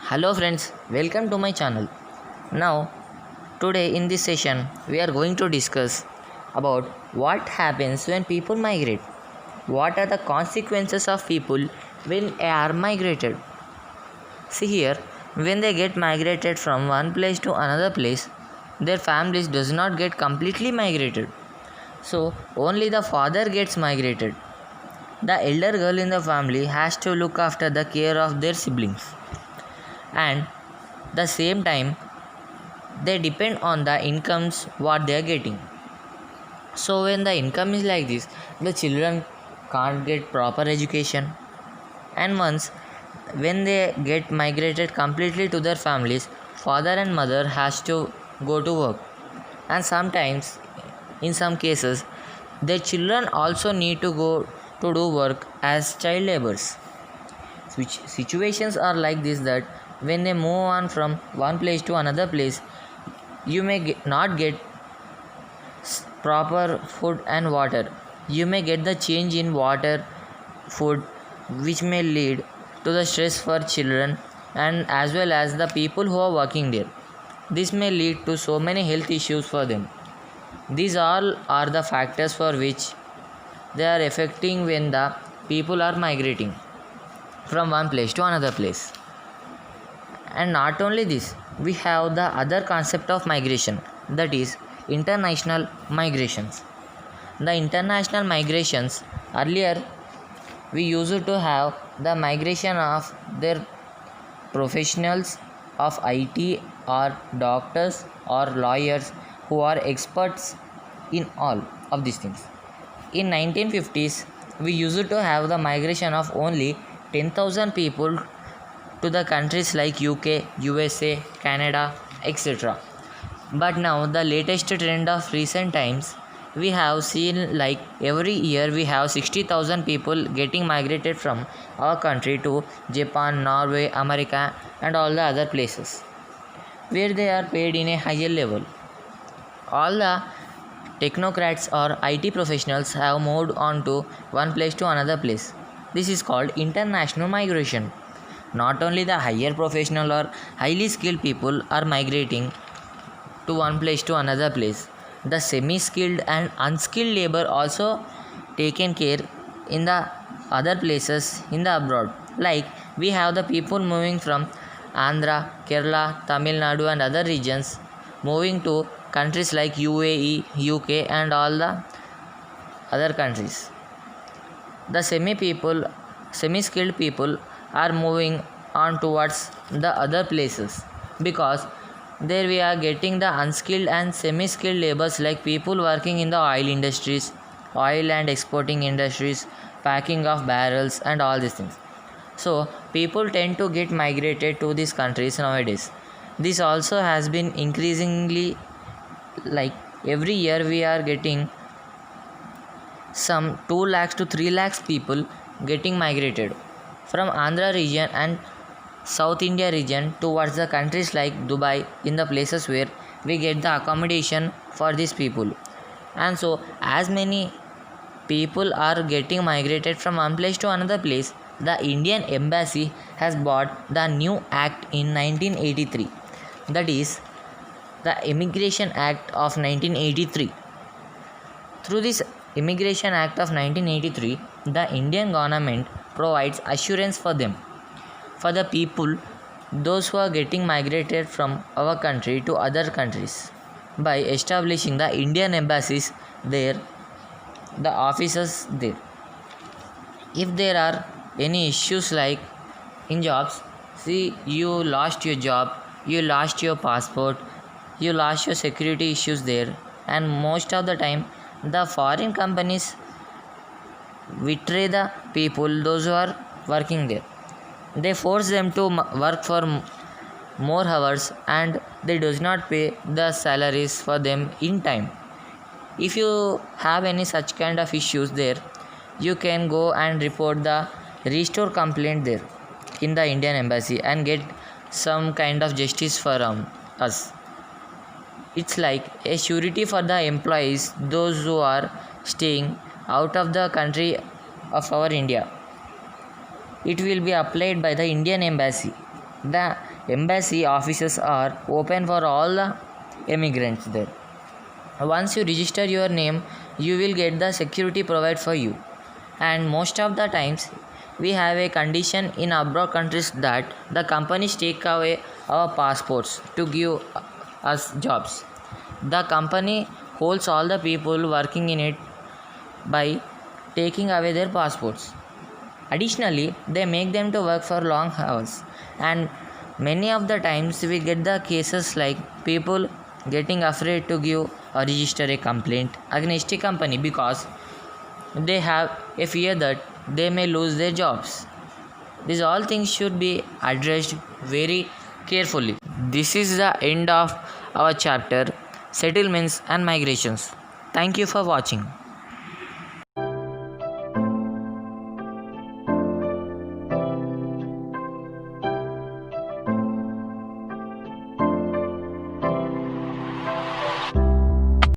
Hello friends, welcome to my channel. Now, today in this session, we are going to discuss about what happens when people migrate. What are the consequences of people when they are migrated? See here, when they get migrated from one place to another place, their families does not get completely migrated. So, only the father gets migrated. The elder girl in the family has to look after the care of their siblings. And the same time they depend on the incomes what they are getting. So when the income is like this, the children can't get proper education, and once when they get migrated completely to their families, father and mother has to go to work, and sometimes in some cases their children also need to go to do work as child laborers. Which situations are like this, that when they move on from one place to another place, you may not get proper food and water. You may get the change in water, food, which may lead to the stress for children and as well as the people who are working there. This may lead to so many health issues for them. These all are the factors for which they are affecting when the people are migrating from one place to another place. And not only this, we have the other concept of migration, that is international migrations. The international migrations, earlier we used to have the migration of their professionals of IT or doctors or lawyers who are experts in all of these things. In 1950s, we used to have the migration of only 10,000 people to the countries like UK, USA, Canada, etc. But now the latest trend of recent times, we have seen like every year we have 60,000 people getting migrated from our country to Japan, Norway, America and all the other places, where they are paid in a higher level. All the technocrats or IT professionals have moved on to one place to another place. This is called international migration. Not only the higher professional or highly skilled people are migrating to one place to another place, the semi-skilled and unskilled labor also taken care in the other places in the abroad. Like we have the people moving from Andhra, Kerala, Tamil Nadu and other regions, moving to countries like UAE, UK and all the other countries. The semi-skilled people are moving on towards the other places, because there we are getting the unskilled and semi-skilled labors like people working in the oil industries, oil and exporting industries, packing of barrels and all these things. So people tend to get migrated to these countries nowadays. This also has been increasingly, like every year we are getting some 2 lakhs to 3 lakhs people getting migrated from Andhra region and South India region towards the countries like Dubai, in the places where we get the accommodation for these people. And so as many people are getting migrated from one place to another place, the Indian Embassy has bought the new act in 1983, that is the Immigration Act of 1983. Through this Immigration Act of 1983, the Indian government provides assurance for them, for the people, those who are getting migrated from our country to other countries, by establishing the Indian embassies there, the offices there. If there are any issues like in jobs, see, you lost your job, you lost your passport, you lost your security issues there, and most of the time the foreign companies betray the people, those who are working there. They force them to work for more hours and they does not pay the salaries for them in time. If you have any such kind of issues there, you can go and report the restore complaint there in the Indian Embassy and get some kind of justice for us. It's like a surety for the employees, those who are staying out of the country of our India. It will be applied by the Indian Embassy. The embassy offices are open for all the immigrants there. Once you register your name, you will get the security provided for you. And most of the times, we have a condition in abroad countries that the companies take away our passports to give us jobs. The company holds all the people working in it by taking away their passports. Additionally, they make them to work for long hours, and many of the times we get the cases like people getting afraid to give or register a complaint against a company because they have a fear that they may lose their jobs. These all things should be addressed very carefully. This is the end of our chapter, settlements and migrations. Thank you for watching.